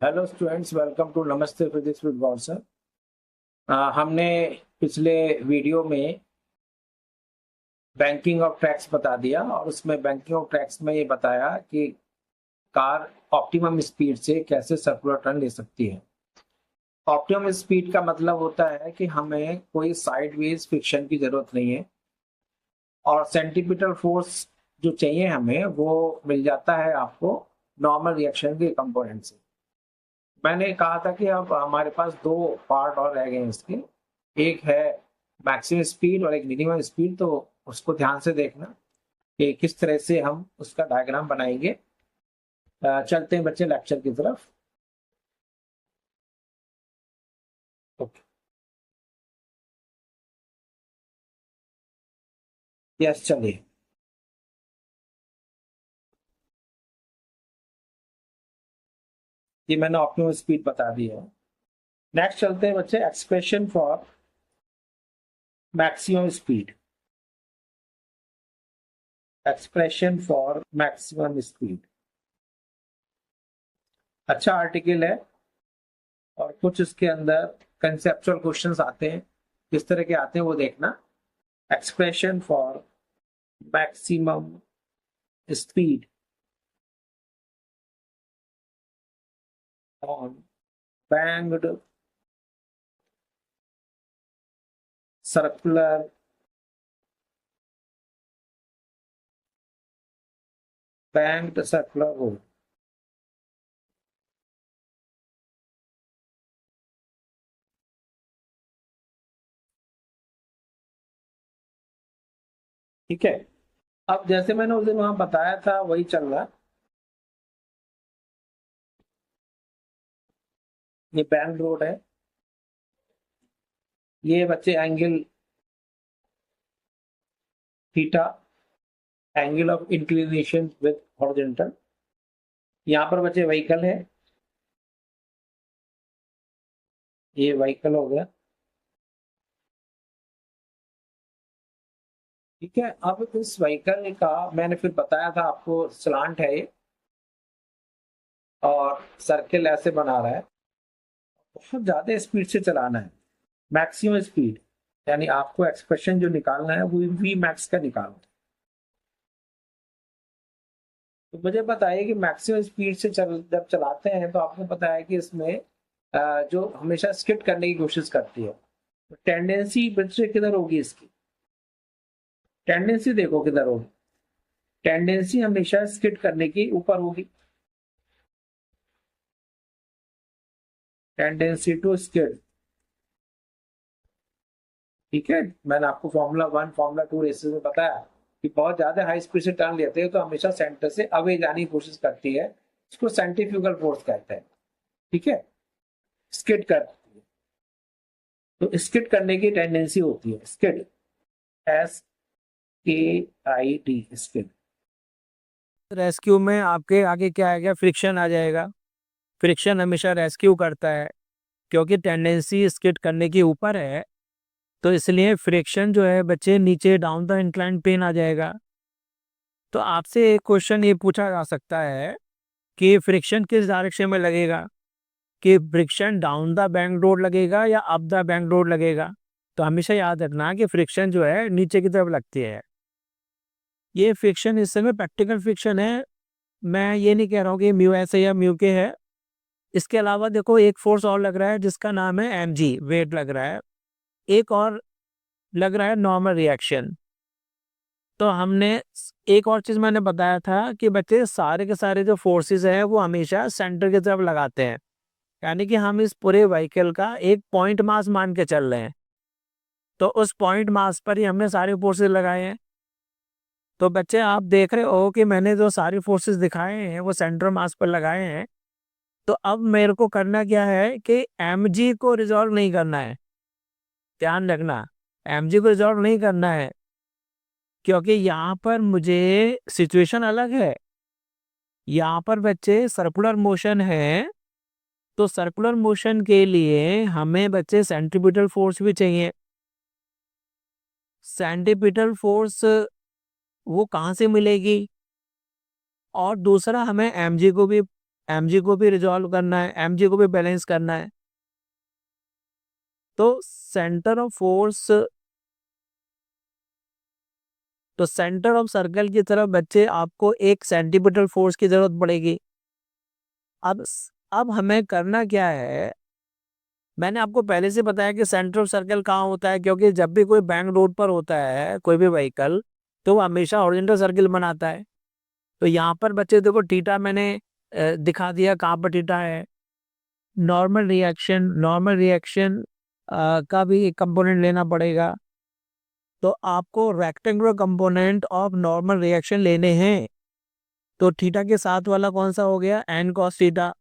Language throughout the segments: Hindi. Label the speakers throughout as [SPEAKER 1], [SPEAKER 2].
[SPEAKER 1] हेलो स्टूडेंट्स, वेलकम टू नमस्ते फिजिक्स विद गौर सर। हमने पिछले वीडियो में बैंकिंग ऑफ ट्रैक्स बता दिया और उसमें बैंकिंग ऑफ ट्रैक्स में ये बताया कि कार ऑप्टिमम स्पीड से कैसे सर्कुलर टर्न ले सकती है। ऑप्टिमम स्पीड का मतलब होता है कि हमें कोई साइडवेज फ्रिक्शन की जरूरत नहीं है और सेंटीपिटल फोर्स जो चाहिए हमें वो मिल जाता है आपको नॉर्मल रिएक्शन के कंपोनेंट से। मैंने कहा था कि अब हमारे पास दो पार्ट और रह गए हैं इसके, एक है मैक्सिमम स्पीड और एक मिनिमम स्पीड। तो उसको ध्यान से देखना कि किस तरह से हम उसका डायग्राम बनाएंगे। चलते हैं बच्चे लेक्चर की तरफ। ओके, यस चलिए। ये मैंने ऑप्टिमम स्पीड बता दी है। नेक्स्ट चलते हैं बच्चे expression for maximum speed. Expression for maximum speed अच्छा आर्टिकल है और कुछ इसके अंदर कंसेप्चुअल क्वेश्चंस आते हैं। किस तरह के आते हैं वो देखना। Expression for maximum speed on banked circular road। ठीक है, अब जैसे मैंने उस दिन वहां बताया था वही चल रहा है। ये बैंक रोड है, ये बच्चे angle theta, angle of inclination with horizontal. यहाँ पर बच्चे व्हीकल है, ये व्हीकल हो गया। ठीक है, अब इस व्हीकल का मैंने फिर बताया था आपको स्लांट है ये और सर्किल ऐसे बना रहा है। बहुत ज्यादा स्पीड से चलाना है, मैक्सिमम स्पीड, यानी आपको एक्सप्रेशन जो निकालना है वो वी मैक्स का निकालना है। तो मुझे बताइए कि मैक्सिमम स्पीड से जब चलाते हैं तो आपको पता है कि इसमें जो हमेशा स्किड करने की कोशिश करती है, तो टेंडेंसी बच्चे किधर होगी इसकी। टेंडेंसी देखो किधर होगी, टेंडेंसी हमेशा स्किड करने की ऊपर होगी। Tendency to skid. ठीक है, मैंने आपको फॉर्मूला 1 फॉर्मूला 2 रेसेस में बताया कि बहुत ज्यादा हाई स्पीड से टर्न लेते हैं तो हमेशा सेंटर से अवे जाने की कोशिश करती है। इसको सेंट्रीफ्यूगल फोर्स कहते हैं। ठीक है, स्किड करती है तो स्किड करने की टेंडेंसी होती है। Skid, SKID, skid.
[SPEAKER 2] रेस्क्यू में आपके आगे क्या आएगा? फ्रिक्शन आ जाएगा। फ्रिक्शन हमेशा रेस्क्यू करता है क्योंकि टेंडेंसी स्किड करने की ऊपर है, तो इसलिए फ्रिक्शन जो है बच्चे नीचे डाउन द इंक्लाइन प्लेन आ जाएगा। तो आपसे एक क्वेश्चन ये पूछा जा सकता है कि फ्रिक्शन किस डायरेक्शन में लगेगा, कि friction down the bank road लगेगा या अप द बैंक रोड लगेगा। तो हमेशा याद रखना कि फ्रिक्शन जो है नीचे की तरफ लगती है। ये फ्रिक्शन इस समय प्रैक्टिकल फ्रिक्शन है, मैं ये नहीं कह रहा हूँ कि म्यू एस है या म्यू के है। इसके अलावा देखो एक फोर्स और लग रहा है जिसका नाम है mg, वेट लग रहा है। एक और लग रहा है नॉर्मल रिएक्शन। तो हमने एक और चीज मैंने बताया था कि बच्चे सारे के सारे जो फोर्सेस हैं वो हमेशा सेंटर की तरफ लगाते हैं, यानी कि हम इस पूरे व्हीकल का एक पॉइंट मास मान के चल रहे हैं, तो उस पॉइंट मास पर ही हमने सारे फोर्सेस लगाए हैं। तो बच्चे आप देख रहे हो कि मैंने जो सारी फोर्सेस दिखाए हैं वो सेंटर मास पर लगाए हैं। तो अब मेरे को करना क्या है कि mg को रिजॉल्व नहीं करना है। ध्यान रखना, mg को रिजॉल्व नहीं करना है क्योंकि यहाँ पर मुझे सिचुएशन अलग है। यहाँ पर बच्चे सर्कुलर मोशन है, तो सर्कुलर मोशन के लिए हमें बच्चे सेंट्रीपिटल फोर्स भी चाहिए। सेंट्रीपिटल फोर्स वो कहाँ से मिलेगी, और दूसरा हमें mg को भी mg को भी रिजॉल्व करना है, mg को भी बैलेंस करना है। तो सेंटर ऑफ फोर्स, तो सेंटर ऑफ सर्कल की तरफ बच्चे आपको एक सेंटीमीटर फोर्स की जरूरत पड़ेगी। अब हमें करना क्या है, मैंने आपको पहले से बताया कि सेंटर ऑफ सर्कल कहाँ होता है, क्योंकि जब भी कोई बैंक रोड पर होता है कोई भी व्हीकल, तो वो हमेशा हॉरिजॉन्टल सर्कल बनाता है। तो यहाँ पर बच्चे देखो थीटा मैंने दिखा दिया कहाँ पर थीटा है। नॉर्मल रिएक्शन का भी एक कंपोनेंट लेना पड़ेगा। तो आपको rectangular component of normal reaction लेने हैं। तो थीटा के साथ वाला कौन सा हो गया, एन कॉस थीटा।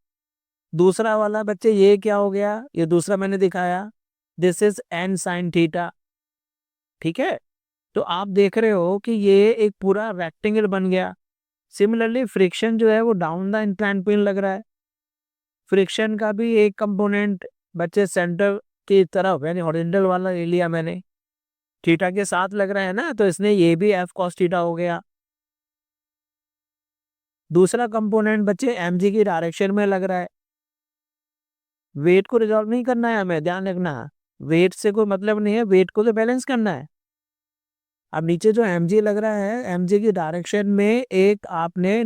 [SPEAKER 2] दूसरा वाला बच्चे ये क्या हो गया, ये दूसरा मैंने दिखाया, this is an sine theta. ठीक है, तो आप देख रहे हो कि ये एक पूरा रेक्टेंगल बन गया। सिमिलरली फ्रिक्शन जो है वो डाउन द इंक्लाइंड प्लेन लग रहा है। फ्रिक्शन का भी एक कंपोनेंट बच्चे सेंटर की तरफ यानी हॉरिजॉन्टल वाला ले लिया मैंने, थीटा के साथ लग रहा है ना, तो इसने ये भी एफ कॉस थीटा हो गया। दूसरा कंपोनेंट बच्चे एमजी की डायरेक्शन में लग रहा है। वेट को रिजॉल्व नहीं करना है हमें, ध्यान रखना, वेट से कोई मतलब नहीं है, वेट को तो बैलेंस करना है। अब नीचे जो mg लग रहा है, mg की डायरेक्शन में एक आपने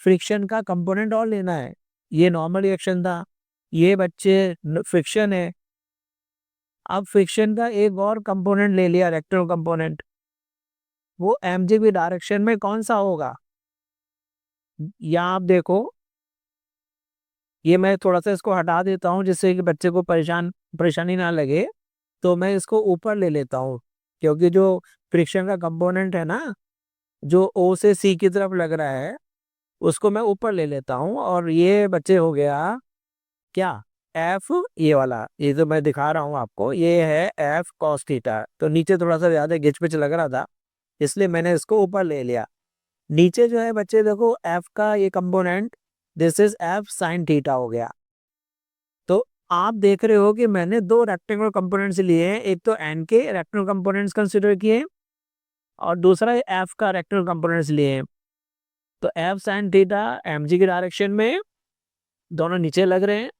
[SPEAKER 2] फ्रिक्शन का कंपोनेंट और लेना है। ये नॉर्मल रिएक्शन था, ये बच्चे फ्रिक्शन है। अब फ्रिक्शन का एक और कंपोनेंट ले लिया, रेक्टेंगुलर कंपोनेंट, वो mg की डायरेक्शन में कौन सा होगा, यहाँ आप देखो, ये मैं थोड़ा सा इसको हटा देता हूँ जिससे कि बच्चे को परेशानी ना लगे। तो मैं इसको ऊपर ले लेता हूँ, क्योंकि जो फ्रिक्शन का कंपोनेंट है ना, जो O से C की तरफ लग रहा है, उसको मैं ऊपर ले लेता हूँ। और ये बच्चे हो गया क्या, F, ये वाला, ये जो मैं दिखा रहा हूँ आपको, ये है F cos थीटा। तो नीचे थोड़ा सा ज्यादा घिच पिच लग रहा था, इसलिए मैंने इसको ऊपर ले लिया। नीचे जो है बच्चे देखो F का ये component, this is F sin theta हो गया। तो आप देख रहे हो कि मैंने दो रेक्टेंगुलर कंपोनेंट्स लिए हैं, एक तो n के रेक्टेंगुलर कंपोनेंट्स कंसीडर किए और दूसरा f का रेक्टेंगुलर कंपोनेंट्स लिए हैं। तो f sin थीटा mg की डायरेक्शन में, दोनों नीचे लग रहे हैं,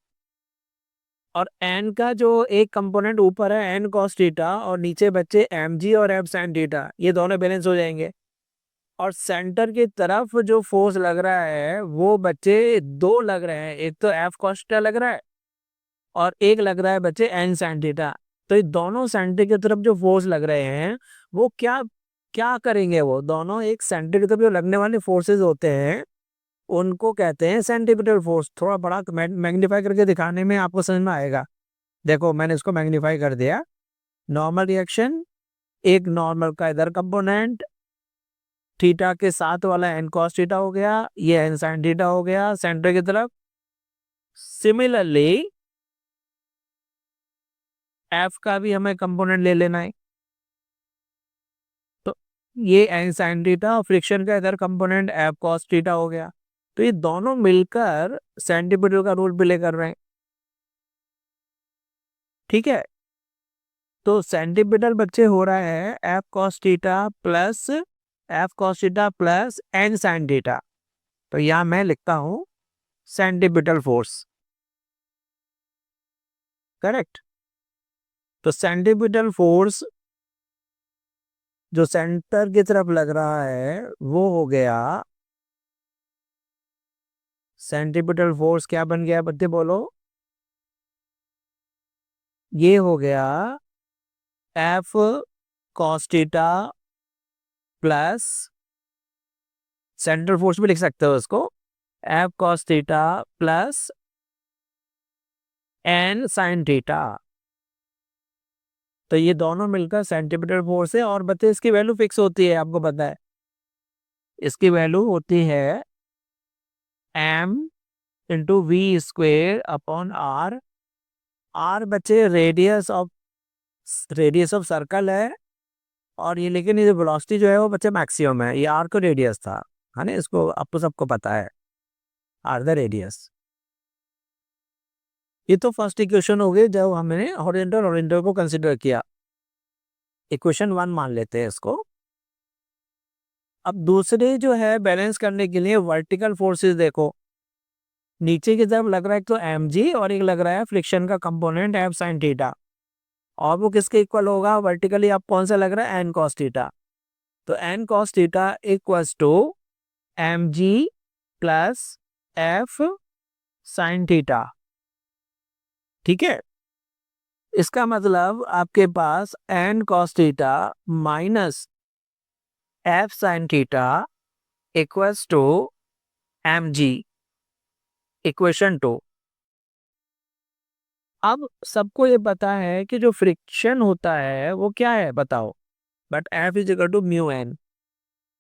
[SPEAKER 2] और n का जो एक कंपोनेंट ऊपर है n cos थीटा, और नीचे बच्चे mg और f sin थीटा, ये दोनों बैलेंस हो जाएंगे। और सेंटर की तरफ जो फोर्स लग रहा है वो बच्चे दो लग रहे हैं, एक तो f cos थीटा लग रहा है और एक लग रहा है बच्चे n sin थीटा। तो ये दोनों सेंटर की तरफ जो फोर्स लग रहे हैं वो क्या क्या करेंगे, वो दोनों एक सेंटर की तरफ जो लगने वाले फोर्सेस होते हैं उनको कहते हैं सेंटीमीटर फोर्स। थोड़ा बड़ा मैग्नीफाई करके दिखाने में आपको समझ में आएगा। देखो मैंने इसको मैग्नीफाई कर दिया। नॉर्मल रिएक्शन, एक नॉर्मल का इधर कंपोनेंट थीटा के साथ वाला एन कॉस थीटा हो गया, ये एन साइन थीटा हो गया सेंटर की तरफ। सिमिलरली एफ का भी हमें कंपोनेंट ले लेना है, तो ये एन साइन थीटा और फ्रिक्शन का इधर कंपोनेंट एफ कॉस थीटा हो गया। तो ये दोनों मिलकर सेंटीमीटर का रोल प्ले कर रहे हैं। ठीक है, तो सेंटीमीटर बच्चे हो रहा है F cos theta plus N sine theta. तो यहां मैं लिखता हूं सेंटीमीटर फोर्स, करेक्ट। तो सेंटीमीटर फोर्स जो सेंटर की तरफ लग रहा है वो हो गया, सेंटीमीटर फोर्स क्या बन गया बच्चे बोलो, ये हो गया F cos theta plus, centre force भी लिख सकते हो इसको, F cos theta plus N sine theta. तो ये दोनों मिलकर सेंटीमीटर फोर्स है। और बच्चे इसकी वैल्यू फिक्स होती है, आपको पता है इसकी वैल्यू होती है m into v square upon r. R बच्चे रेडियस ऑफ सर्कल है, और ये लेकिन ये वेलोसिटी जो है वो बच्चे मैक्सिमम है, ये आर का रेडियस था, है ना, इसको आपको सबको पता है, आर द रेडियस। ये तो फर्स्ट इक्वेशन हो गई जब हमने हॉरिजॉन्टल को कंसीडर किया। इक्वेशन 1 मान लेते हैं इसको। अब दूसरे जो है बैलेंस करने के लिए वर्टिकल फोर्सेस देखो, नीचे की तरफ लग रहा है एक तो mg और एक लग रहा है फ्रिक्शन का कंपोनेंट f sin थीटा, और वो किसके इक्वल होगा? वर्टिकली आप कौन सा लग रहा है? n cos theta. तो n cos theta equals to mg plus f sin theta. ठीक है, इसका मतलब आपके पास n cos theta minus f sin theta equals to mg, equation 2। अब सबको ये पता है कि जो फ्रिक्शन होता है वो क्या है बताओ? But f is equal to mu n.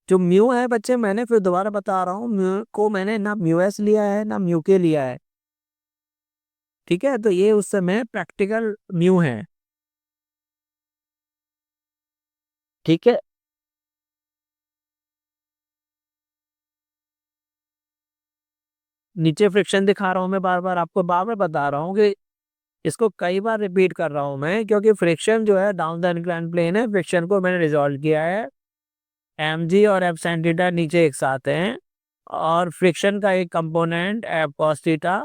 [SPEAKER 2] जो म्यू है बच्चे, मैंने फिर दोबारा बता रहा हूँ, म्यू को मैंने ना म्यू एस लिया है ना म्यू के लिया है। ठीक है, तो ये उस समय प्रैक्टिकल म्यू है। ठीक है, नीचे फ्रिक्शन दिखा रहा हूँ मैं, बार बार आपको बार बार बता रहा हूँ कि इसको कई बार रिपीट कर रहा हूँ मैं, क्योंकि फ्रिक्शन जो है डाउन द इंक्लाइन प्लेन है, फ्रिक्शन को मैंने रिजॉल्व किया है। mg और f sin थीटा नीचे एक साथ हैं, और फ्रिक्शन का एक कंपोनेंट f cos थीटा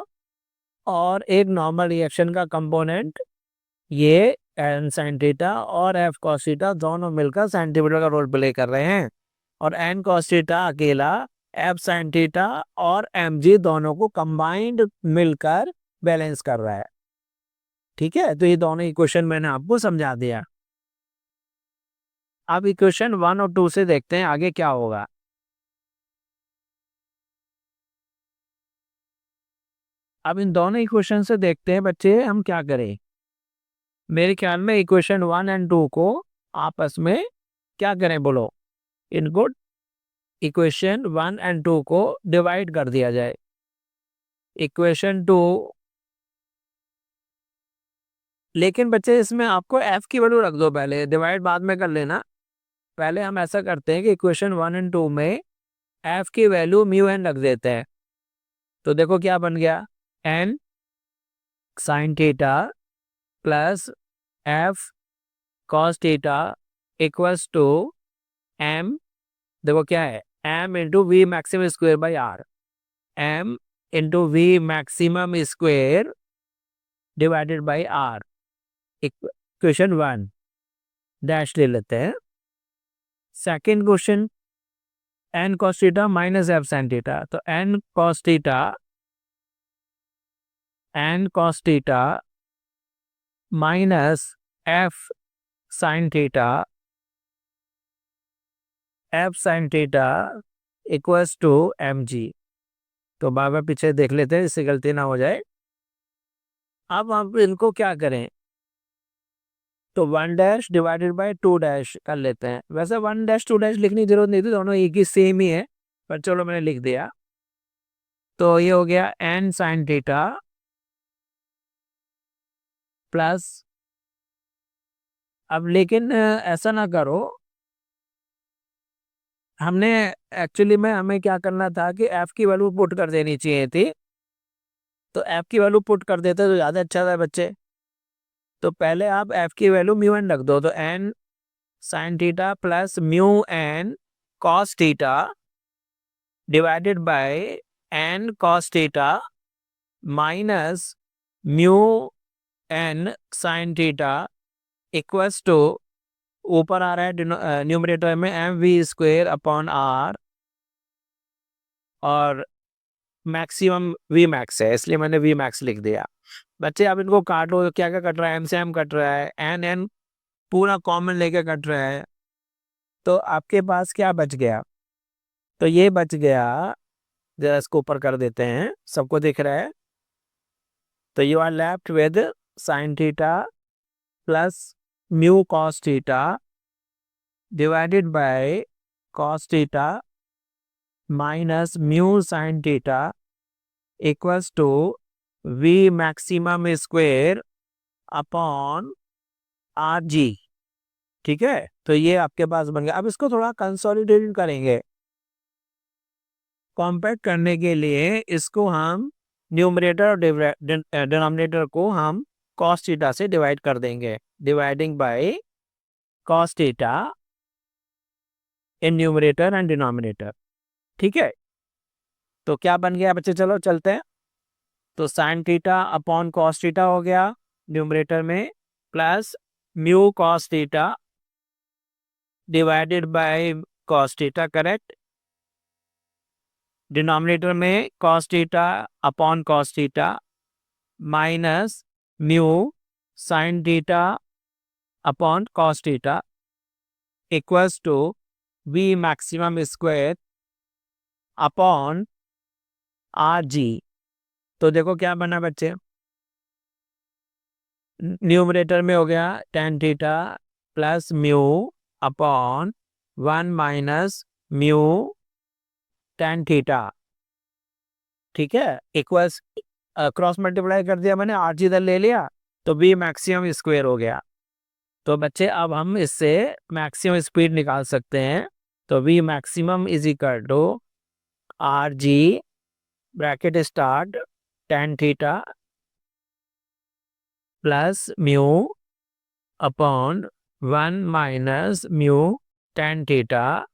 [SPEAKER 2] और एक नॉर्मल रिएक्शन का कंपोनेंट ये n sin थीटा और f cos थीटा दोनों मिलकर सेंटीमीटर का रोल प्ले कर रहे हैं, और n cos थीटा अकेला f sin थीटा और mg दोनों को कंबाइंड मिलकर बैलेंस कर रहा है। ठीक है, तो ये दोनों इक्वेशन मैंने आपको समझा दिया। अब इक्वेशन 1 और 2 से देखते हैं आगे क्या होगा। अब इन दोनों इक्वेशन से देखते हैं बच्चे हम क्या करें। मेरे ख्याल में इक्वेशन 1 एंड 2 को आपस में क्या करें बोलो? इनको इक्वेशन 1 एंड 2 को डिवाइड कर दिया जाए। इक्वेशन 2, लेकिन बच्चे इसमें आपको f की वैल्यू रख दो, पहले डिवाइड बाद में कर लेना। पहले हम ऐसा करते हैं कि इक्वेशन 1 एंड 2 में f की वैल्यू म्यू एन रख देते हैं। तो देखो क्या बन गया, n sin theta plus f cos theta equals to m, देखो क्या है, m into v maximum square by r, m into v maximum square divided by r. Equation 1 dash ले लेते हैं। Second question, n cos theta minus f sin theta, तो n cos theta minus f sin theta, f sin theta equals to mg। तो बार बार पीछे देख लेते हैं, इससे गलती ना हो जाए। अब आप इनको क्या करें, तो 1 डैश डिवाइडेड बाय 2 डैश कर लेते हैं। वैसे 1 डैश 2 डैश लिखने की जरूरत नहीं थी, दोनों एक ही सेम ही है, पर चलो मैंने लिख दिया। तो ये हो गया n sin थीटा प्लस, अब लेकिन ऐसा ना करो, हमने एक्चुअली में हमें क्या करना था कि f की वैल्यू पुट कर देनी चाहिए थी। तो f की वैल्यू पुट कर देते तो ज़्यादा अच्छा था बच्चे। तो पहले आप f की वैल्यू म्यू एन रख दो, तो n sin theta plus mu n cos theta divided by n cos theta minus mu n sin theta equals to, ऊपर आ रहा है न्यूमरेटर में m v square upon r, और मैक्सिमम वी मैक्स है इसलिए मैंने वी मैक्स लिख दिया। बच्चे अब इनको काटो, क्या क्या कट रहा है, एम से एम कट रहा है, एन एन पूरा कॉमन लेके कट रहा है, तो आपके पास क्या बच गया? तो ये बच गया, जरा इसको ऊपर कर देते हैं, सबको दिख रहा है। तो you are left with sine theta plus mu cos theta divided by cos theta minus mu sine theta equals to we maximum square upon are g. ठीक है, तो ये आपके पास बन गया। अब इसको थोड़ा कंसोलिडेट करेंगे। कॉम्पैक्ट करने के लिए इसको हम न्यूमरेटर और डिनोमिनेटर को हम cos थीटा से डिवाइड कर देंगे, dividing by cos theta in numerator and denominator. ठीक है, तो क्या बन गया बच्चे, चलो चलते हैं। तो sine theta upon cos theta हो गया न्यूमरेटर में, plus mu cos theta divided by cos theta, correct. Denominator में cos theta upon cos theta minus mu sine theta upon cos theta equals to we maximum square upon R G. तो देखो क्या बना बच्चे, न्यूमरेटर में हो गया tan theta plus mu upon 1 minus mu tan theta, ठीक है, इक्वल्स क्रॉस मल्टीप्लाई कर दिया मैंने, आर जी इधर ले लिया, तो बी मैक्सिमम स्क्वायर हो गया। तो बच्चे अब हम इससे मैक्सिमम स्पीड निकाल सकते हैं। तो v maximum is equal to r g bracket start tan theta plus mu upon 1 minus mu tan theta,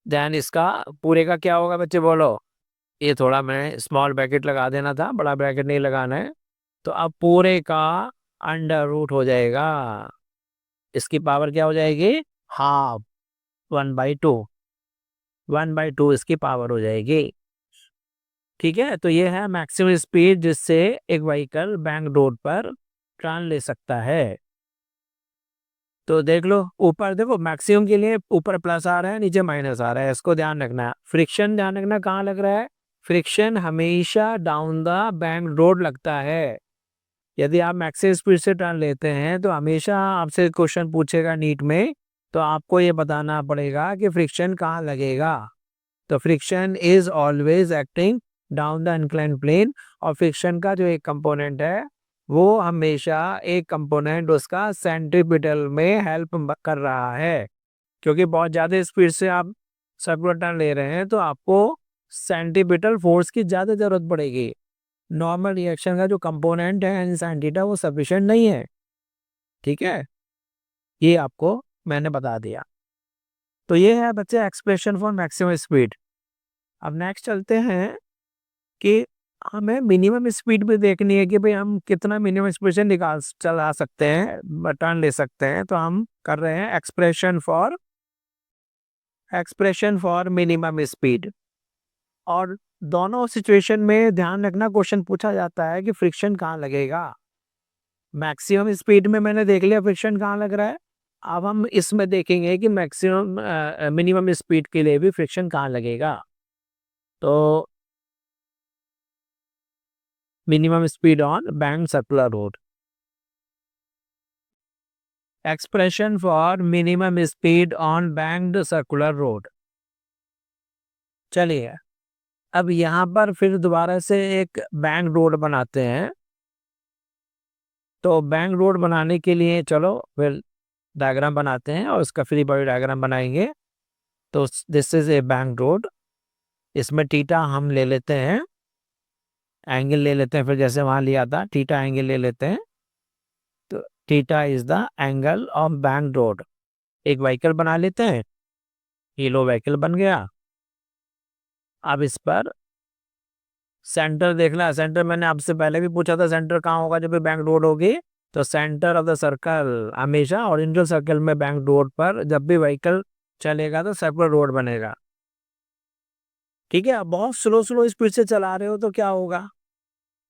[SPEAKER 2] then इसका पूरे का क्या होगा बच्चे बोलो। ये थोड़ा मैं स्मॉल ब्रैकेट लगा देना था, बड़ा ब्रैकेट नहीं लगाना है। तो अब पूरे का अंडर रूट हो जाएगा, इसकी पावर क्या हो जाएगी, हाफ, 1/2, 1/2 इसकी पावर हो जाएगी, ठीक है। तो ये है मैक्सिमम स्पीड जिससे एक व्हीकल बैंक रोड पर टर्न ले सकता है। तो देख लो ऊपर देखो, मैक्सिमम के लिए ऊपर प्लस आ रहा है, नीचे माइनस आ रहा है, इसको ध्यान रखना है। फ्रिक्शन ध्यान रखना कहाँ लग रहा है, फ्रिक्शन हमेशा डाउन द बैंक रोड लगता है। यदि आप मैक्सिमम स्पीड से टर्न लेते हैं तो हमेशा आपसे क्वेश्चन पूछेगा नीट में, तो आपको ये बताना पड़ेगा कि फ्रिक्शन कहाँ लगेगा। तो friction is always acting down the incline plane, और फ्रिक्शन का जो एक कंपोनेंट है वो हमेशा एक कंपोनेंट उसका सेंट्रीपिटल में हेल्प कर रहा है, क्योंकि बहुत ज़्यादा स्पीड से आप सर्कुलर टर्न ले रहे हैं तो आपको सेंट्रीपिटल फोर्स की ज़्यादा ज़रूरत पड़ेगी। नॉर्मल रिएक्शन का जो कंपोनेंट है साइन थीटा वो सफिशिएंट नहीं है, ठीक है, ये आपको मैंने बता दिया। तो ये है बच्चे एक्सप्रेशन फॉर मैक्सिमम स्पीड। अब नेक्स्ट चलते हैं कि हमें मिनिमम स्पीड भी देखनी है कि भाई हम कितना मिनिमम स्पीड से चला सकते हैं, टर्न ले सकते हैं। तो हम कर रहे हैं एक्सप्रेशन फॉर मिनिमम स्पीड। और दोनों सिचुएशन में ध्यान रखना, क्वेश्चन पूछा जाता है कि फ्रिक्शन कहाँ लगेगा। मैक्सिमम स्पीड में मैंने देख लिया फ्रिक्शन कहाँ लग रहा है, अब हम इसमें देखेंगे कि मैक्सिमम मिनिमम स्पीड के लिए भी फ्रिक्शन कहाँ लगेगा। तो minimum speed on bank circular road, expression for minimum speed on banked circular road. चलिए अब यहाँ पर फिर दोबारा से एक बैंक रोड बनाते हैं। तो बैंक रोड बनाने के लिए चलो फिर डायग्राम बनाते हैं और उसका फ्री बॉडी डायग्राम बनाएंगे। तो this is a bank road, इसमें थीटा हम ले लेते हैं, एंगल ले लेते हैं, फिर जैसे वहाँ लिया था थीटा एंगल ले लेते हैं। तो theta is the angle of bank road. एक व्हीकल बना लेते हैं, ये लो व्हीकल बन गया। अब इस पर सेंटर देखना, सेंटर मैंने आपसे पहले भी पूछा था सेंटर कहाँ होगा जब बैंक रोड होगी। तो सेंटर ऑफ द सर्कल हमेशा ओरिजिनल सर्कल में बैंक रोड पर जब भी व्हीकल चलेगा तो सर्कुलर रोड बनेगा, ठीक है। अब बहुत स्लो स्पीड से चला रहे हो तो क्या होगा,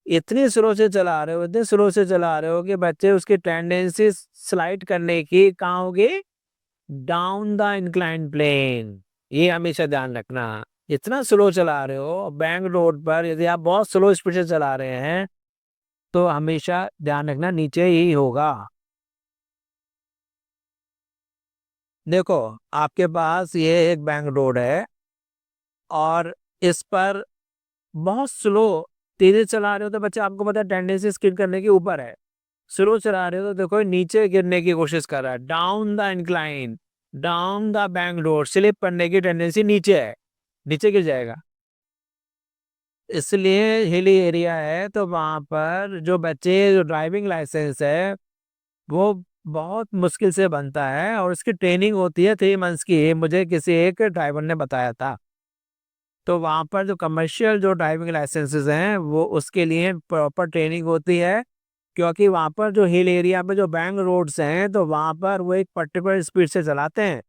[SPEAKER 2] इतनी स्लो से चला रहे हो, इतने स्लो से चला रहे हो कि बच्चे उसकी टेंडेंसी स्लाइड करने की कहाँ होगी, डाउन द इंक्लाइन प्लेन। ये हमेशा ध्यान रखना, इतना स्लो चला रहे हो बैंक रोड पर, यदि आप बहुत स्लो स्पीड से चला रहे हैं तो हमेशा ध्यान रखना नीचे ही होगा। देखो आपके पास ये एक बैंक रोड है और इस पर बहुत स्लो तेज चला रहे हो तो बच्चे आपको पता है टेंडेंसी स्किड करने के ऊपर है। स्लो चला रहे हो तो देखो नीचे गिरने की कोशिश कर रहा है, down the incline, down the bank road, slip करने की टेंडेंसी नीचे है, नीचे गिर जाएगा। इसलिए हिली एरिया है तो वहाँ पर जो बच्चे जो ड्राइविंग लाइसेंस है वो बहुत मुश्किल से बनता है और उसकी ट्रेनिंग होती है 3 मंथ्स की, मुझे किसी एक ड्राइवर ने बताया था। तो वहाँ पर जो कमर्शियल जो ड्राइविंग लाइसेंसेस हैं वो उसके लिए प्रॉपर ट्रेनिंग होती है, क्योंकि वहाँ पर जो हिल एरिया में जो बैंक रोड्स हैं तो वहाँ पर वो एक पर्टिकुलर स्पीड से चलाते हैं,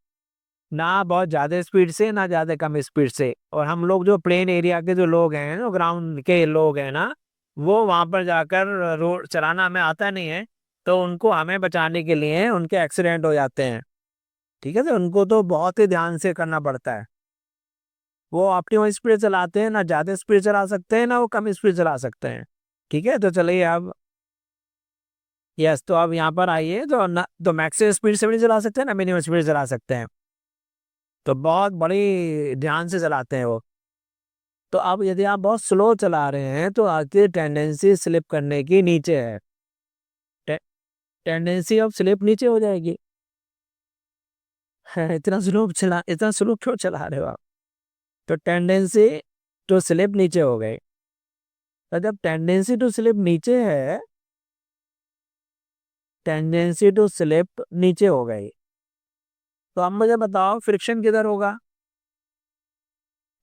[SPEAKER 2] ना बहुत ज़्यादा स्पीड से ना ज़्यादा कम स्पीड से। और हम लोग जो प्लेन एरिया के जो लोग हैं, जो ग्राउंड के लोग हैं ना, वो वहाँ पर जाकर रोड चलाना हमें आता नहीं है, तो उनको हमें बचाने के लिए उनके एक्सीडेंट हो जाते हैं। ठीक है, तो उनको तो बहुत ही ध्यान से करना पड़ता है। वो ऑप्टिमम स्पीड चलाते हैं, ना ज़्यादा स्पीड चला सकते हैं ना वो कम स्पीड चला सकते हैं। ठीक है, तो चलिए अब यस, तो अब यहाँ पर आइए, तो ना तो मैक्सिमम स्पीड से भी नहीं चला सकते ना मिनिमम स्पीड चला सकते हैं, तो बहुत बड़ी ध्यान से चलाते हैं वो। तो अब यदि आप बहुत स्लो चला रहे हैं तो आपकी टेंडेंसी स्लिप करने की नीचे है, टेंडेंसी ऑफ स्लिप नीचे हो जाएगी। है, इतना स्लो क्यों चला रहे हो आप? तो टेंडेंसी टू स्लिप नीचे हो गई। तो जब टेंडेंसी टू स्लिप नीचे है, टेंडेंसी टू स्लिप नीचे हो गई, तो अब मुझे बताओ फ्रिक्शन किधर होगा?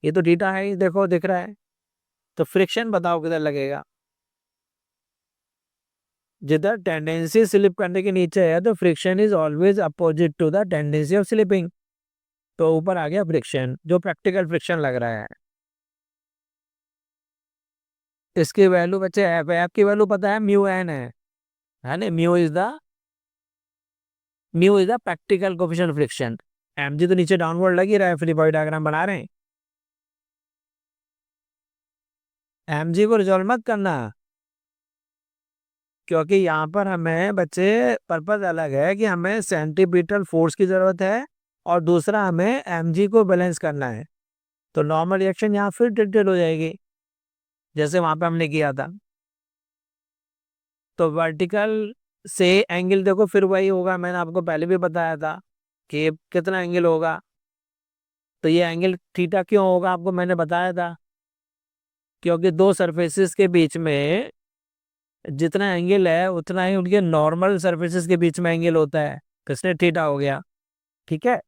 [SPEAKER 2] ये तो थीटा है, ये देखो दिख रहा है, तो फ्रिक्शन बताओ किधर लगेगा? जिधर टेंडेंसी स्लिप करने के नीचे है तो friction is always opposite to the tendency of slipping. तो ऊपर आ गया फ्रिक्शन, जो प्रैक्टिकल फ्रिक्शन लग रहा है। इसकी वैल्यू बच्चे एफ की वैल्यू पता है, म्यू एन है ना? Mu is the practical coefficient friction. M g तो नीचे डाउनवर्ड लग ही रहा है, फ्री बॉडी डायग्राम बना रहे हैं। एम जी को रिजॉल्व मत करना, क्योंकि यहाँ पर हमें बच्चे पर्पज अलग है कि हमें सेंट्रीपिटल फोर्स की जरूरत है और दूसरा हमें एम जी को बैलेंस करना है। तो नॉर्मल रिएक्शन यहाँ फिर टिल्टेड हो जाएगी, जैसे वहां पे हमने किया था। तो वर्टिकल से एंगल देखो फिर वही होगा, मैंने आपको पहले भी बताया था कि कितना एंगल होगा। तो ये एंगल थीटा क्यों होगा आपको मैंने बताया था, क्योंकि दो सरफेसेस के बीच में जितना एंगल है उतना ही उनके नॉर्मल सरफेसेस के बीच में एंगल होता है, तो इसलिए थीटा हो गया। ठीक है,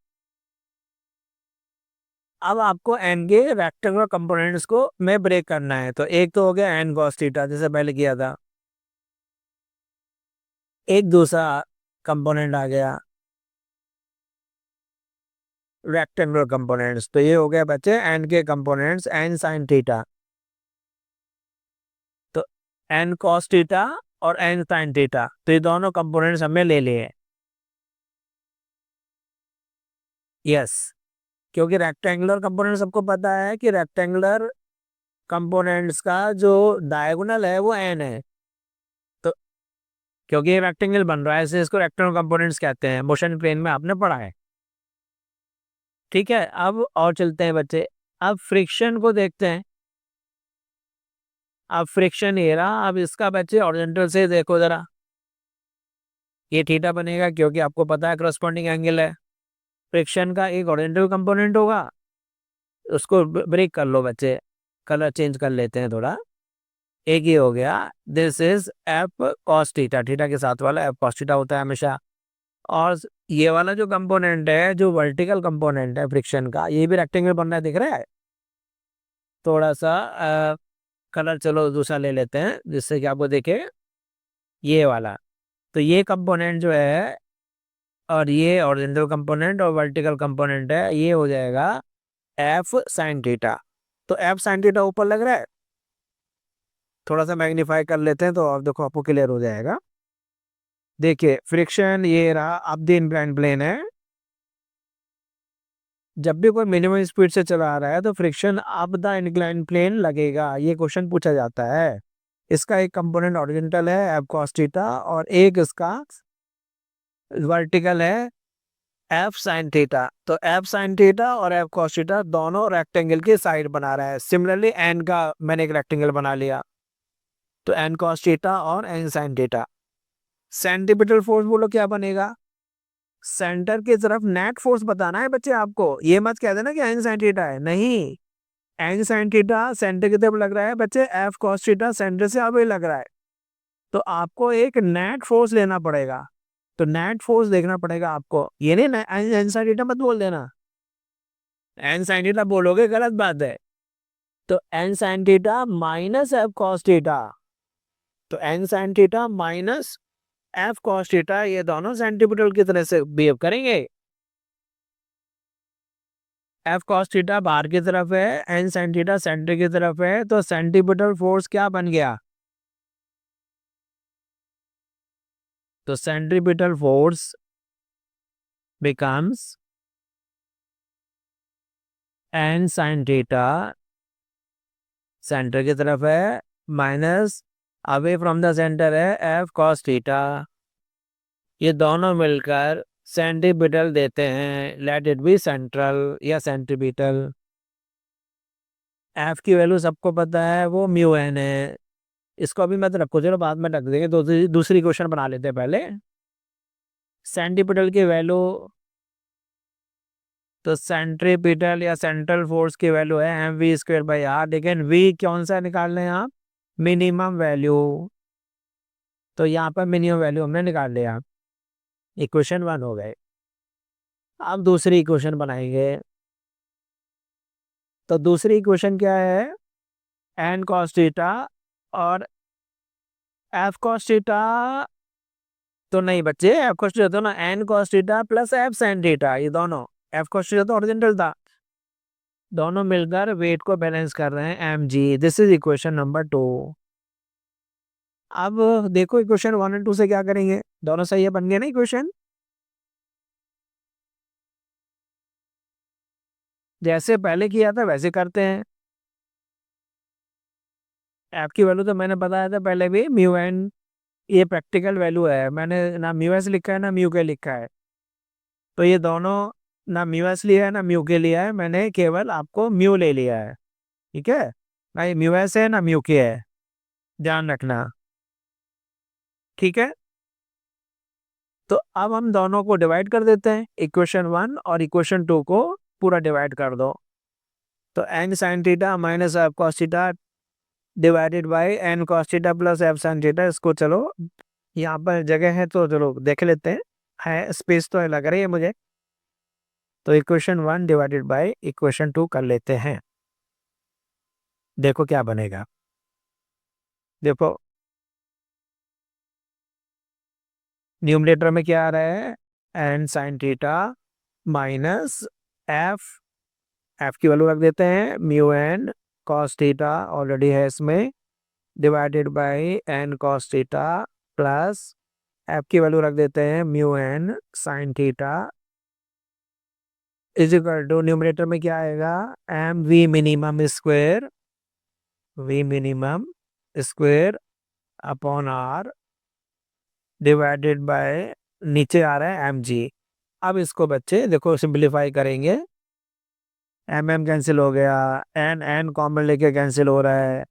[SPEAKER 2] अब आपको एन के रेक्टेंगुलर कंपोनेंट्स को में ब्रेक करना है। तो एक तो हो गया एन कॉस थीटा, जैसे पहले किया था। एक दूसरा कंपोनेंट आ गया रेक्टेंगुलर कंपोनेंट्स, तो ये हो गया बच्चे एन के कंपोनेंट्स, एन साइन थीटा। तो एन कॉस थीटा और एन साइन थीटा, तो ये दोनों कंपोनेंट्स हमने ले लिए। यस, क्योंकि रेक्टेंगुलर कंपोनेंट सबको पता है कि रेक्टेंगुलर कंपोनेंट्स का जो डायगोनल है वो एन है। तो क्योंकि ये रेक्टेंगल बन रहा है इसलिए इसको रेक्टेंगुलर कंपोनेंट्स कहते हैं, मोशन प्लेन में आपने पढ़ा है। ठीक है, अब और चलते हैं बच्चे, अब फ्रिक्शन को देखते हैं। अब फ्रिक्शन ये रहा, अब इसका बच्चे हॉरिजॉन्टल से देखो जरा, ये थीटा बनेगा क्योंकि आपको पता है करस्पॉन्डिंग एंगल है। फ्रिक्शन का एक हॉरिजॉन्टल कंपोनेंट होगा, उसको ब्रेक कर लो बच्चे, कलर चेंज कर लेते हैं थोड़ा। एक ही हो गया, this is F cos theta, theta के साथ वाला एफ कॉस थीटा होता है हमेशा। और ये वाला जो कंपोनेंट है, जो वर्टिकल कंपोनेंट है फ्रिक्शन का, ये भी रेक्टेंगल बन रहा है, दिख रहा है? थोड़ा सा कलर चलो दूसरा ले लेते हैं जिससे कि आपको देखे, ये वाला। तो ये कंपोनेंट जो है, और ये हॉरिजॉन्टल कंपोनेंट और वर्टिकल कंपोनेंट है, ये हो जाएगा एफ साइन थीटा। तो एफ साइन थीटा ऊपर लग रहा है, थोड़ा सा मैग्नीफाई कर लेते हैं तो अब देखो आपको क्लियर हो जाएगा। देखिए फ्रिक्शन ये रहा, अब द इंक्लाइंड प्लेन है। जब भी कोई मिनिमम स्पीड से चला रहा है तो friction up the inclined plane लगेगा, ये क्वेश्चन पूछा जाता है। इसका एक कंपोनेंट हॉरिजॉन्टल है एफ कॉस थीटा और एक इसका वर्टिकल है एफ साइन थीटा। तो एफ साइन थीटा और एफ कॉस थीटा दोनों रेक्टेंगल की साइड बना रहा है। सिमिलरली एन का मैंने एक रेक्टेंगल बना लिया, तो एन कॉस थीटा और n sine theta. Centripetal force बोलो क्या बनेगा? सेंटर की तरफ नेट फोर्स बताना है बच्चे आपको, ये मत कह देना कि एन साइन थीटा है, नहीं। एन साइन थीटा सेंटर की तरफ लग रहा है बच्चे, एफ कॉस थीटा सेंटर से अभी लग रहा है, तो आपको एक नेट फोर्स लेना पड़ेगा। तो नेट फोर्स देखना पड़ेगा आपको, ये नहीं एन साइन थीटा मत बोल देना, एन साइन थीटा बोलोगे गलत बात है। तो N sine theta minus F cos theta, तो N sine theta minus F cos theta, ये दोनों सेंटीपिटल की तरह से बिहेव करेंगे। एफ कॉस थीटा बाहर की तरफ है, एन साइन थीटा सेंटर की तरफ है, तो सेंटीपिटल फोर्स क्या बन गया? तो centripetal force becomes n sine theta, centre की तरफ है, minus away from the centre है एफ कॉस थीटा। ये दोनों मिलकर सेंटीपिटल देते हैं, लेट इट बी सेंट्रल या सेंटीपिटल। एफ की वैल्यू सबको पता है, वो म्यू एन है। इसको अभी मत रखो, चलो बाद में रख देंगे, तो दूसरी क्वेश्चन बना लेते हैं पहले। सेंटीपिटल की वैल्यू, तो सेंट्रीपिटल या सेंट्रल फोर्स की वैल्यू है m v square by r, लेकिन वी कौन सा निकाल रहे हैं आप? Minimum value. तो यहाँ पर मिनिमम वैल्यू हमने निकाल लिया। इक्वेशन 1 हो गए। अब दूसरी इक्वेशन बनाएंगे। तो दूसरी इक्वेशन क्या है? एन कॉस थीटा और एफ कॉस थीटा, तो नहीं बच्चे, एफ कॉस थीटा तो ना, n cos theta plus f sine theta, ये दोनों, एफ कॉस थीटा तो ओरिजिनल था, दोनों मिलकर वेट को बैलेंस कर रहे हैं m g. This is equation number 2। अब देखो इक्वेशन 1 और 2 से क्या करेंगे, दोनों सही है, बन गया ना इक्वेशन। जैसे पहले किया था वैसे करते हैं। एफ की वैल्यू तो मैंने बताया था पहले भी, म्यू एन, ये प्रैक्टिकल वैल्यू है, मैंने ना म्यू एस लिखा है ना म्यू के लिखा है, तो ये दोनों ना म्यू एस लिया है ना म्यू के लिया है, मैंने केवल आपको म्यू ले लिया है। ठीक है, ना ये म्यू एस है ना म्यू के है, ध्यान रखना। ठीक है, तो अब हम दोनों को डिवाइड कर देते हैं, इक्वेशन 1 और इक्वेशन 2 को पूरा डिवाइड कर दो। तो N sine theta minus F cos theta divided by n cos theta plus f sine theta, इसको चलो यहाँ पर जगह है तो चलो देख लेते हैं, है स्पेस तो लग रही है मुझे। तो इक्वेशन 1 डिवाइडेड बाई इक्वेशन 2 कर लेते हैं, देखो क्या बनेगा। देखो न्यूमरेटर में क्या आ रहा है? N sine theta minus f, f की वैल्यू रख देते हैं mu n cos theta, already है इसमें, divided by n cos theta plus f की वैल्यू रख देते हैं mu n sine theta, is equal to numerator में क्या आएगा? M v minimum square, v minimum square upon r divided by, नीचे आ रहा है एम जी। अब इसको बच्चे देखो सिंप्लीफाई करेंगे, एम एम कैंसिल हो गया, एन एन कॉमन लेके कैंसिल हो रहा है।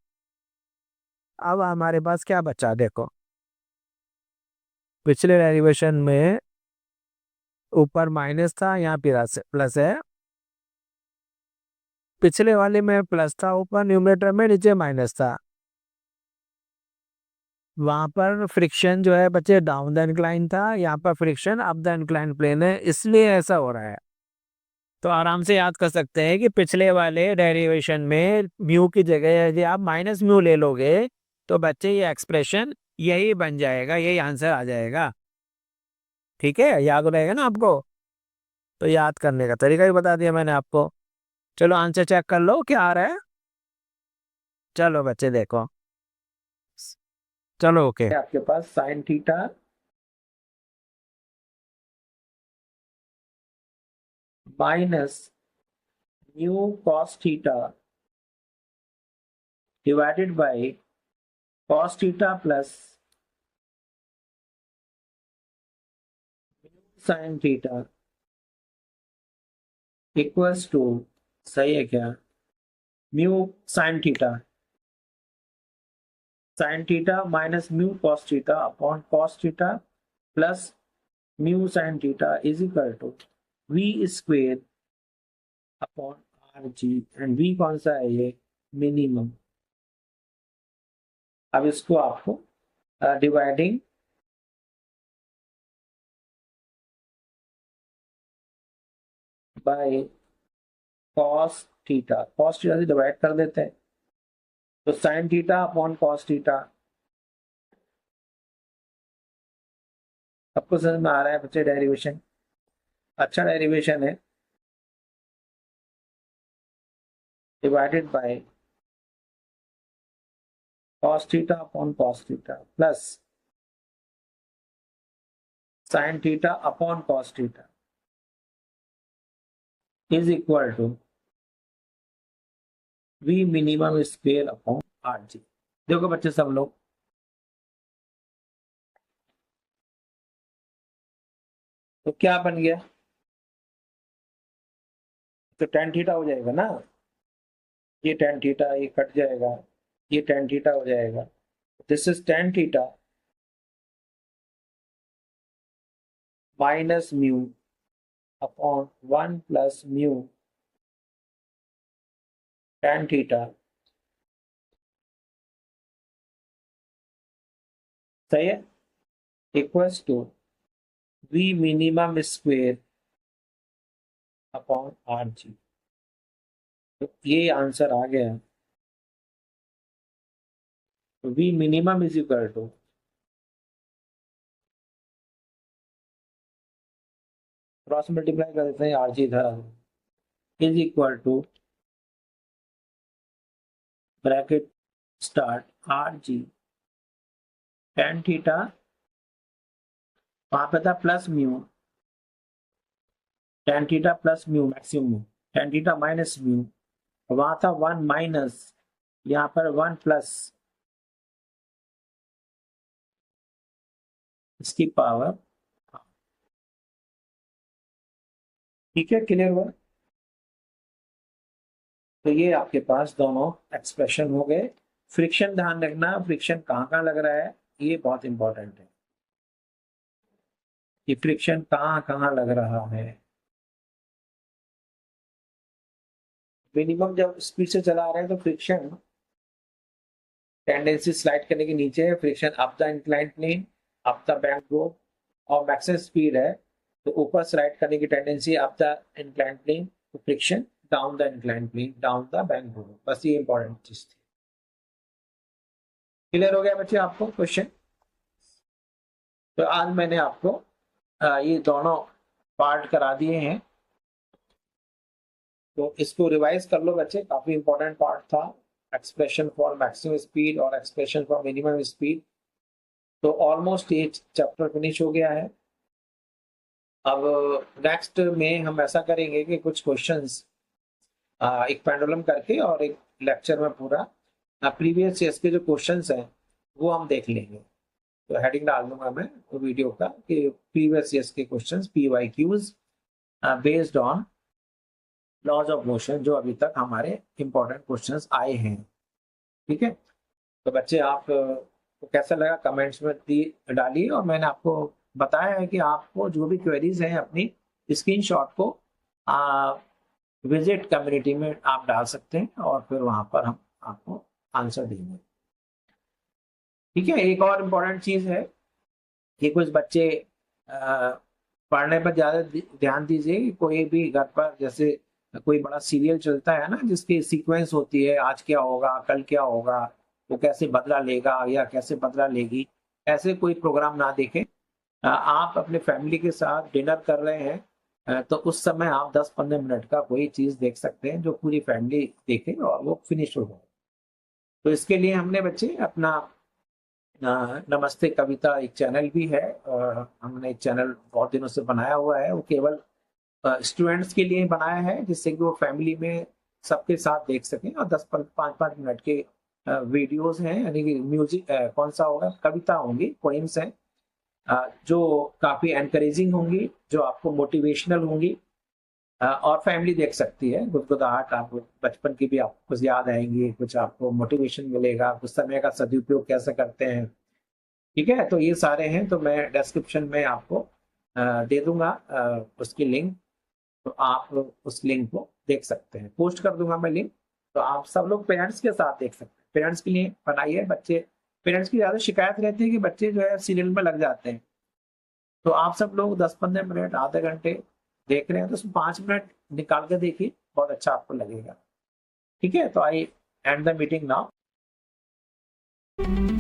[SPEAKER 2] अब हमारे पास क्या बचा देखो, पिछले डेरिवेशन में ऊपर माइनस था, यहाँ प्लस प्लस है, पिछले वाले में प्लस था ऊपर न्यूमरेटर में, नीचे माइनस था। वहां पर फ्रिक्शन जो है बच्चे डाउन द इंक्लाइन था, यहाँ पर friction up the incline plane है, इसलिए ऐसा हो रहा है। तो आराम से याद कर सकते हैं कि पिछले वाले डेरिवेशन में म्यू की जगह यदि आप माइनस म्यू ले लोगे तो बच्चे ये एक्सप्रेशन यही बन जाएगा, यही आंसर आ जाएगा। ठीक है, याद रहेगा ना आपको, तो याद करने का तरीका भी बता दिया मैंने आपको। चलो आंसर चेक कर लो क्या आ रहा है, चलो बच्चे देखो, चलो ओके।
[SPEAKER 1] आपके पास sine theta minus mu cos theta divided by cos theta plus sine theta equals to, सही है क्या, mu sine theta minus mu cos theta upon cos theta plus mu sine theta is equal to V square upon are G, and V कौन सा है, ये मिनिमम। अब इसको आपको डिवाइडिंग बाय कॉस थीटा से डिवाइड कर देते हैं, तो sine theta upon cos theta, सबको समझ में आ रहा है बच्चे? डेरिवेशन अच्छा डेरिवेशन है। Divided by cos theta upon cos theta प्लस sin theta upon cos theta is equal to v minimum square upon are g. देखो बच्चे सब लोग, तो क्या बन गया? तो tan थीटा हो जाएगा ना, ये tan थीटा ये कट जाएगा, ये tan थीटा हो जाएगा। This is tan theta minus mu upon 1 plus mu tan theta, सही है, equals to v minimum square upon R G. तो ये आंसर आ गया। तो v minimum is equal to cross multiply कर देते हैं, आर जी इधर is equal to bracket start r g tan theta, वहां पे था plus mu, tan theta plus mu maximum, tan theta minus mu, वहां था 1 माइनस, यहाँ पर 1 प्लस इसकी पावर। ठीक है, क्लियर हुआ? तो ये आपके पास दोनों एक्सप्रेशन हो गए। फ्रिक्शन ध्यान रखना, फ्रिक्शन कहाँ कहाँ लग रहा है, ये बहुत इंपॉर्टेंट है कि फ्रिक्शन कहाँ कहाँ लग रहा है। मिनिमम जब स्पीड से चला रहे हैं तो फ्रिक्शन टेंडेंसी स्लाइड करने के नीचे है, friction up the inclined plane, up the bank road, और मैक्सिमम स्पीड है तो ऊपर स्लाइड करने की tendency up the inclined plane, तो friction down the inclined plane, down the bank road. बस ये इंपॉर्टेंट चीज थी। क्लियर हो गया बच्चे आपको क्वेश्चन? तो आज मैंने आपको ये दोनों पार्ट करा दिए हैं, तो इसको रिवाइज कर लो बच्चे, काफी इंपॉर्टेंट पार्ट था। एक्सप्रेशन फॉर मैक्सिमम स्पीड और एक्सप्रेशन फॉर मिनिमम स्पीड। तो ऑलमोस्ट ये चैप्टर फिनिश हो गया है। अब नेक्स्ट में हम ऐसा करेंगे कि कुछ क्वेश्चंस एक पेंडुलम करके और एक लेक्चर में पूरा प्रीवियस ईयर्स के जो क्वेश्चंस हैं वो हम देख लेंगे। तो हेडिंग डाल दूंगा मैं वीडियो का कि प्रीवियस ईयर्स के questions PYQs based on laws of motion, जो अभी तक हमारे इंपॉर्टेंट क्वेश्चंस आए हैं। ठीक है, तो बच्चे आप को कैसा लगा कमेंट्स में डालिए, और मैंने आपको बताया है कि आपको जो भी क्वेरीज हैं अपनी स्क्रीनशॉट को विजिट कम्युनिटी में आप डाल सकते हैं, और फिर वहां पर हम आपको आंसर देंगे। ठीक है, एक और इम्पोर्टेंट चीज है कि कुछ बच्चे पढ़ने पर ज्यादा ध्यान दीजिए। कोई भी घर पर जैसे कोई बड़ा सीरियल चलता है ना, जिसकी सीक्वेंस होती है, आज क्या होगा कल क्या होगा, वो कैसे बदला लेगा या कैसे बदला लेगी, ऐसे कोई प्रोग्राम ना देखें। आप अपने फैमिली के साथ डिनर कर रहे हैं तो उस समय आप 10-15 मिनट का कोई चीज देख सकते हैं जो पूरी फैमिली देखे और वो फिनिश हो जाए। तो इसके लिए हमने बच्चे अपना नमस्ते कविता एक चैनल भी है, हमने एक चैनल बहुत दिनों से बनाया हुआ है। वो केवल स्टूडेंट्स के लिए बनाया है, जिससे कि वो फैमिली में सबके साथ देख सकें, और 5-5 मिनट के वीडियोस हैं, यानी कि म्यूजिक कौन सा होगा, कविता होंगी, पोइम्स हैं जो काफी एनकरेजिंग होंगी, जो आपको मोटिवेशनल होंगी, और फैमिली देख सकती है। गुदगुदाहट, आप बचपन की भी आपको कुछ याद आएंगी, कुछ आपको मोटिवेशन मिलेगा, कुछ समय का सदुपयोग कैसे करते हैं। ठीक है, तो ये सारे हैं, तो मैं डिस्क्रिप्शन में आपको दे दूंगा उसकी लिंक, तो आप उस लिंक को देख सकते हैं, पोस्ट कर दूंगा मैं लिंक। तो आप सब लोग पेरेंट्स के साथ देख सकते हैं, पेरेंट्स के लिए बनाइए। बच्चे, पेरेंट्स की ज्यादा शिकायत रहती है कि बच्चे जो है सीरियल में लग जाते हैं, तो आप सब लोग 10-15 मिनट आधे घंटे देख रहे हैं तो उसमें 5 मिनट निकाल के देखिए, बहुत अच्छा आपको लगेगा। ठीक है, तो आई एंड द मीटिंग नाउ। है।